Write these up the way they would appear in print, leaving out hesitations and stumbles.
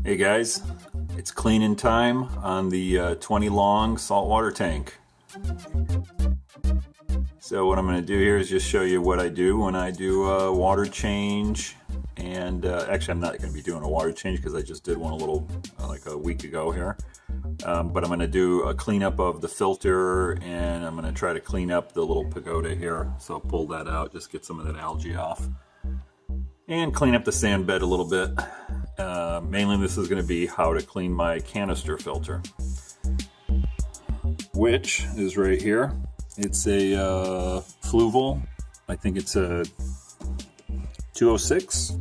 Hey guys, it's cleaning time on the 20 long saltwater tank. So what I'm going to do here is just show you what I do when I do a water change. And actually I'm not going to be doing a water change because I just did one a little like a week ago here. But I'm going to do a cleanup of the filter, and I'm going to try to clean up the little pagoda here. So I'll pull that out, just get some of that algae off. And clean up the sand bed a little bit. Mainly this is going to be how to clean my canister filter, which is right here. It's a Fluval. I think it's a 206.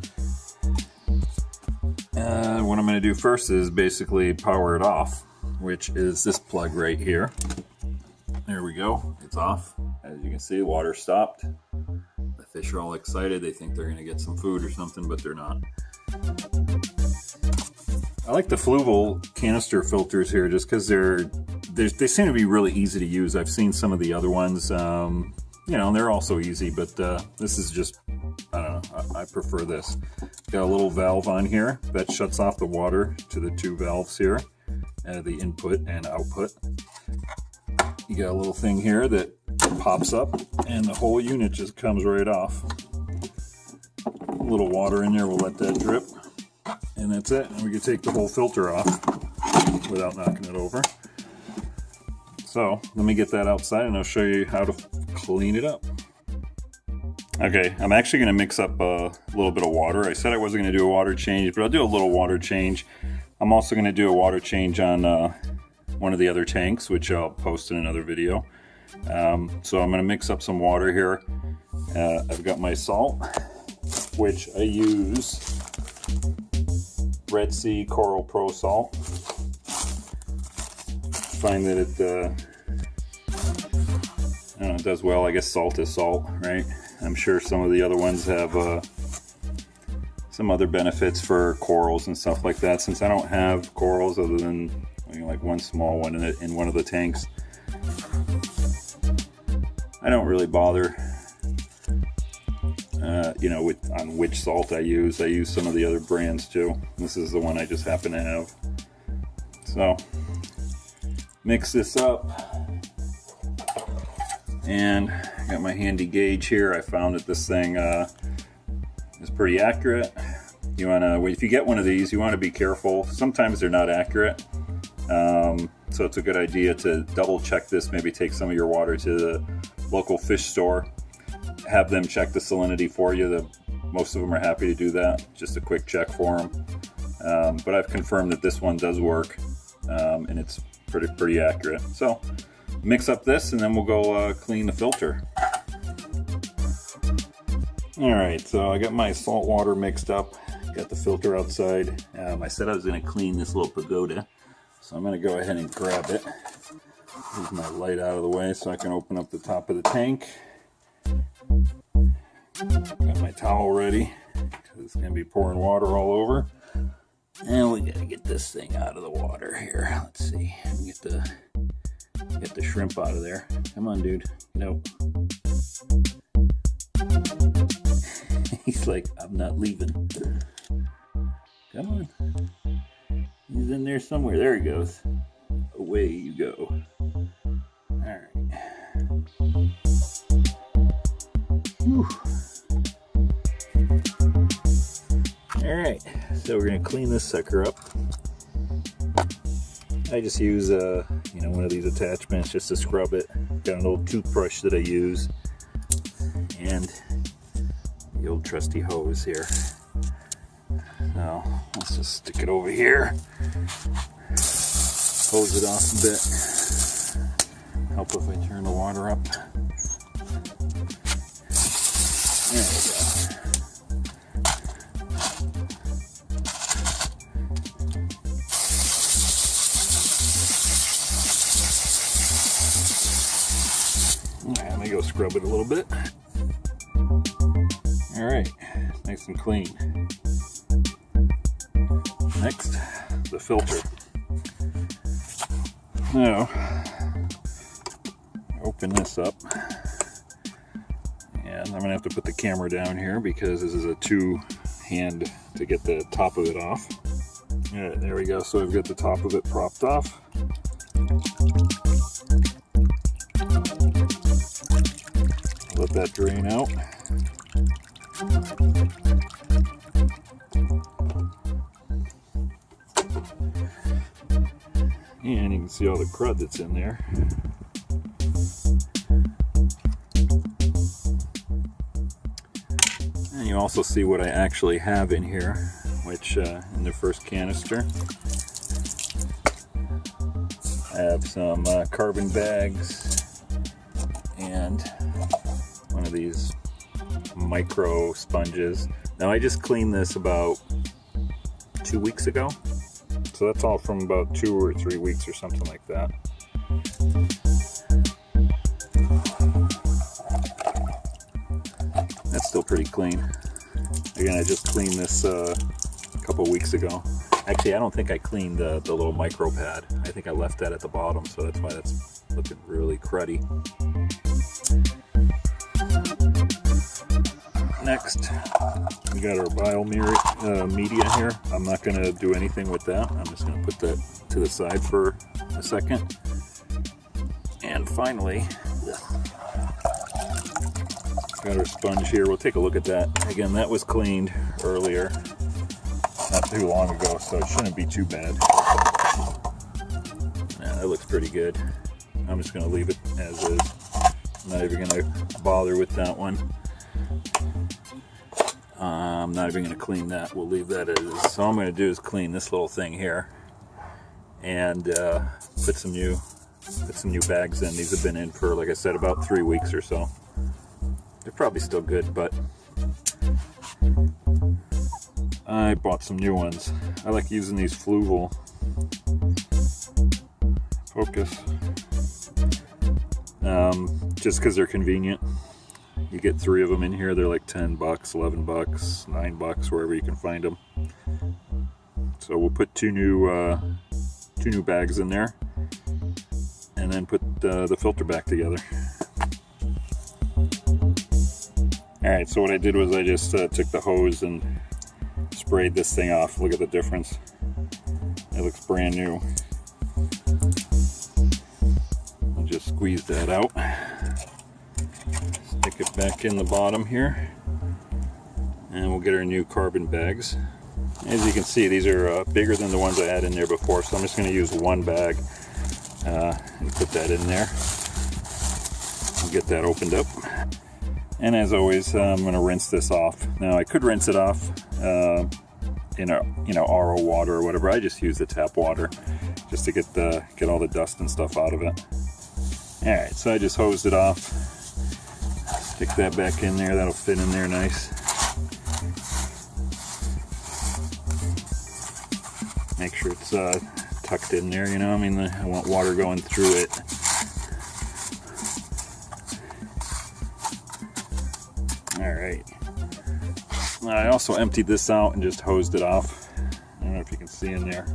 What I'm going to do first is basically power it off, which is this plug right here. There we go. It's off. As you can see, water stopped. The fish are all excited. They think they're going to get some food or something, but they're not. I like the Fluval canister filters here just because they seem to be really easy to use. I've seen some of the other ones, you know, they're also easy, but this is just, I don't know, I prefer this. Got a little valve on here that shuts off the water to the two valves here, the input and output. You got a little thing here that pops up and the whole unit just comes right off. A little water in there, we'll let that drip. And that's it. And we can take the whole filter off without knocking it over. So let me get that outside and I'll show you how to clean it up. Okay, I'm actually going to mix up a little bit of water. I said I wasn't going to do a water change, but I'll do a little water change. I'm also going to do a water change on one of the other tanks, which I'll post in another video. So I'm going to mix up some water here. I've got my salt, which I use Red Sea Coral Pro Salt. Find that it does well. I guess salt is salt, right? I'm sure some of the other ones have some other benefits for corals and stuff like that. Since I don't have corals other than like one small one in one of the tanks, I don't really bother. You know, on which salt I use. I use some of the other brands too. This is the one I just happen to have. So, mix this up. And I got my handy gauge here. I found that this thing is pretty accurate. You wanna, if you get one of these, you wanna be careful. Sometimes they're not accurate. So it's a good idea to double check this. Maybe take some of your water to the local fish store. Have them check the salinity for you. Most of them are happy to do that. Just a quick check for them. But I've confirmed that this one does work, and it's pretty accurate. So mix up this, and then we'll go clean the filter. All right, so I got my salt water mixed up. Got the filter outside. I said I was going to clean this little pagoda, so I'm going to go ahead and grab it. Move my light out of the way so I can open up the top of the tank. Got my towel ready because it's going to be pouring water all over. And we got to get this thing out of the water here. Let's see. Get the shrimp out of there. Come on, dude. Nope. He's like, I'm not leaving. Come on. He's in there somewhere. There he goes. Away you go. All right. Whew. Alright, so we're going to clean this sucker up. I just use one of these attachments just to scrub it. Got an old toothbrush that I use, and the old trusty hose here. So let's just stick it over here, hose it off a bit. Help if I turn the water up. There we go. Alright, let me go scrub it a little bit. Alright, nice and clean. Next, the filter. Now, open this up. And I'm going to have to put the camera down here because this is a two-hand to get the top of it off. Alright, there we go. So we've got the top of it propped off. Let that drain out. And you can see all the crud that's in there. And you also see what I actually have in here, which in the first canister I have some carbon bags and one of these micro sponges. Now I just cleaned this about 2 weeks ago, so that's all from about 2 or 3 weeks or something like that. That's still pretty clean. Again, I just cleaned this a couple weeks ago. Actually, I don't think I cleaned the little micro pad. I think I left that at the bottom, so that's why that's looking really cruddy. Next, we got our bio media here. I'm not going to do anything with that. I'm just going to put that to the side for a second. And finally, got our sponge here. We'll take a look at that. Again, that was cleaned earlier, not too long ago, so it shouldn't be too bad. Yeah, that looks pretty good. I'm just going to leave it as is. I'm not even going to bother with that one. I'm not even going to clean that. We'll leave that as is. So all I'm going to do is clean this little thing here and put some new bags in. These have been in for, like I said, about 3 weeks or so. They're probably still good, but I bought some new ones. I like using these Fluval. Focus. Just because they're convenient. You get 3 of them in here. They're like $10, $11, $9, wherever you can find them. So we'll put two new bags in there, and then put the filter back together. Alright, so what I did was I just took the hose and sprayed this thing off. Look at the difference. It looks brand new. I'll just squeeze that out. Stick it back in the bottom here. And we'll get our new carbon bags. As you can see, these are bigger than the ones I had in there before, so I'm just going to use one bag and put that in there. We'll get that opened up. And as always, I'm going to rinse this off. Now I could rinse it off in RO water or whatever. I just use the tap water just to get all the dust and stuff out of it. All right, so I just hosed it off. Stick that back in there. That'll fit in there nice. Make sure it's tucked in there. You know, I mean, I want water going through it. Alright, I also emptied this out and just hosed it off. I don't know if you can see in there.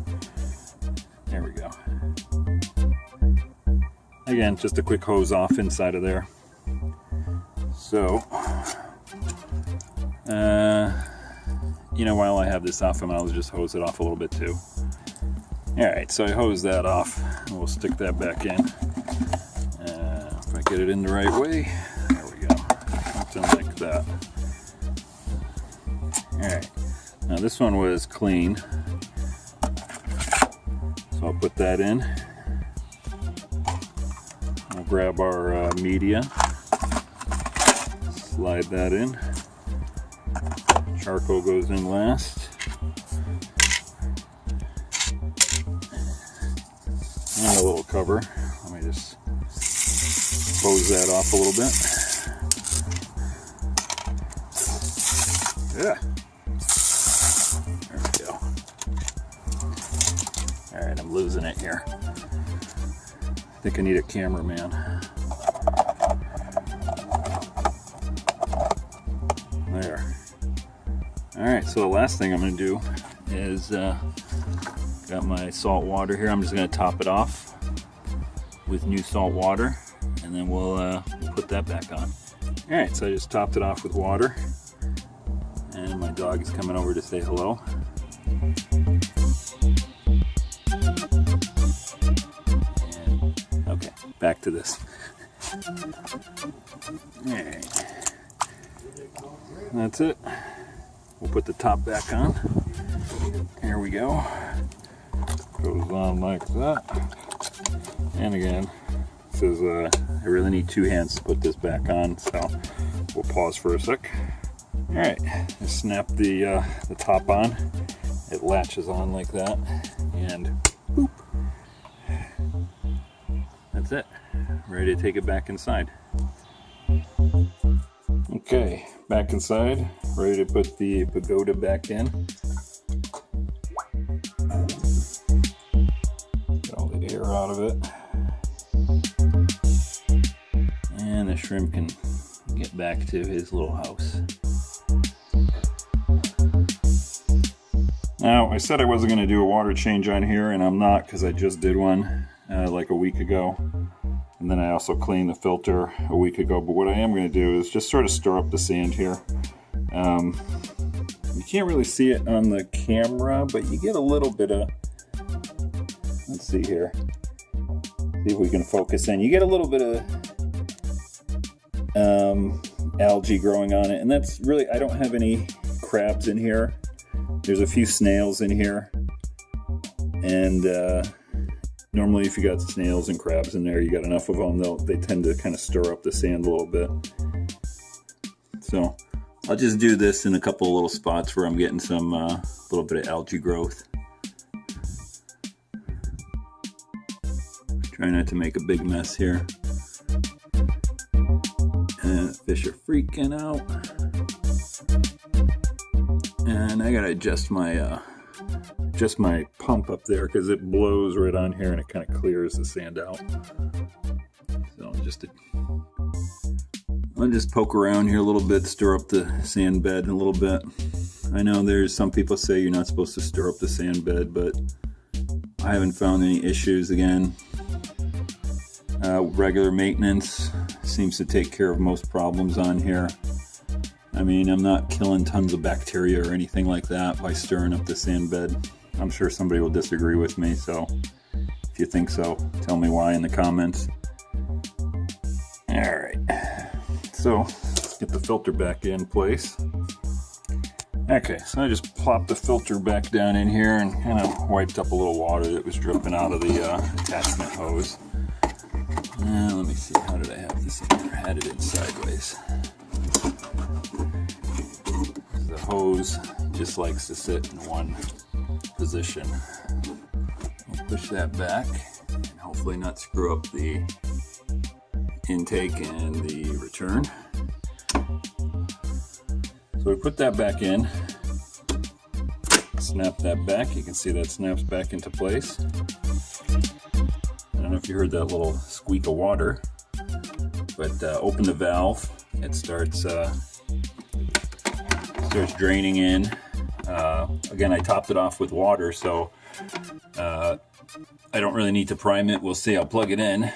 There we go. Again, just a quick hose off inside of there. So, while I have this off, I might as well just hose it off a little bit too. Alright, so I hosed that off. And we'll stick that back in. If I get it in the right way. Something like that. Alright, now this one was clean, so I'll put that in. I'll grab our media, slide that in. Charcoal goes in last. And a little cover. Let me just hose that off a little bit. Yeah. There we go. Alright, I'm losing it here. I think I need a cameraman. There. Alright, so the last thing I'm going to do is got my salt water here. I'm just going to top it off with new salt water, and then we'll put that back on. Alright, so I just topped it off with water. And my dog is coming over to say hello. back to this. Alright. That's it. We'll put the top back on. Here we go. Goes on like that. And again, it says I really need 2 hands to put this back on, so we'll pause for a sec. Alright, just snap the top on. It latches on like that, and boop. That's it. Ready to take it back inside. Okay, back inside. Ready to put the pagoda back in. Get all the air out of it. And the shrimp can get back to his little house. Now, I said I wasn't going to do a water change on here, and I'm not, because I just did one like a week ago. And then I also cleaned the filter a week ago. But what I am going to do is just sort of stir up the sand here. You can't really see it on the camera, but you get a little bit of, let's see here. See if we can focus in. You get a little bit of algae growing on it. And that's really, I don't have any crabs in here. There's a few snails in here, and normally if you got snails and crabs in there, you got enough of them, they tend to kind of stir up the sand a little bit. So I'll just do this in a couple of little spots where I'm getting some little bit of algae growth. Try not to make a big mess here. And fish are freaking out. And I gotta adjust my pump up there because it blows right on here and it kind of clears the sand out. So I'll just poke around here a little bit, stir up the sand bed a little bit. I know there's some people say you're not supposed to stir up the sand bed, but I haven't found any issues. Again, regular maintenance seems to take care of most problems on here. I mean, I'm not killing tons of bacteria or anything like that by stirring up the sand bed. I'm sure somebody will disagree with me, so if you think so, tell me why in the comments. Alright, so let's get the filter back in place. Okay, so I just plopped the filter back down in here and kind of wiped up a little water that was dripping out of the attachment hose. Let me see, how did I have this in here? I had it in sideways. The hose just likes to sit in one position. I'll push that back and hopefully not screw up the intake and the return. So we put that back in, snap that back. You can see that snaps back into place. I don't know if you heard that little squeak of water, but open the valve. It starts draining in. Again, I topped it off with water, so I don't really need to prime it. We'll see. I'll plug it in.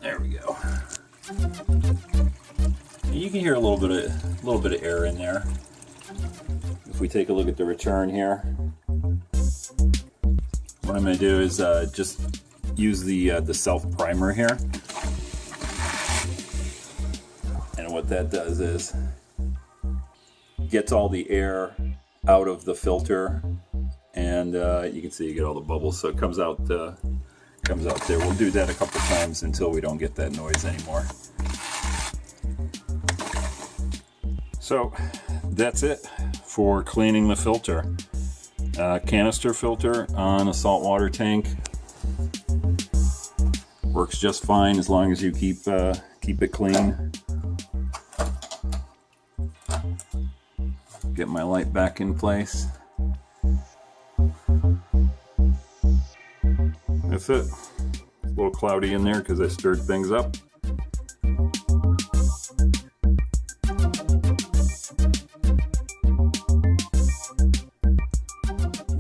There we go. You can hear a little bit of air in there. If we take a look at the return here, what I'm going to do is just use the self primer here, and what that does is gets all the air out of the filter, and you can see you get all the bubbles, so it comes out there. We'll do that a couple times until we don't get that noise anymore. So that's it for cleaning the filter. Canister filter on a saltwater tank works just fine as long as you keep it clean. Get my light back in place. That's it. It's a little cloudy in there because I stirred things up.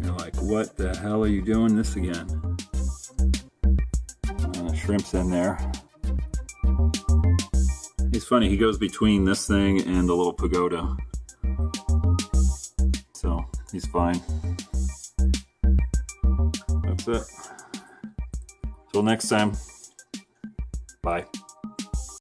You're like, what the hell are you doing this again? Shrimp's in there. He's funny, he goes between this thing and the little pagoda. So he's fine. That's it. Till next time, bye.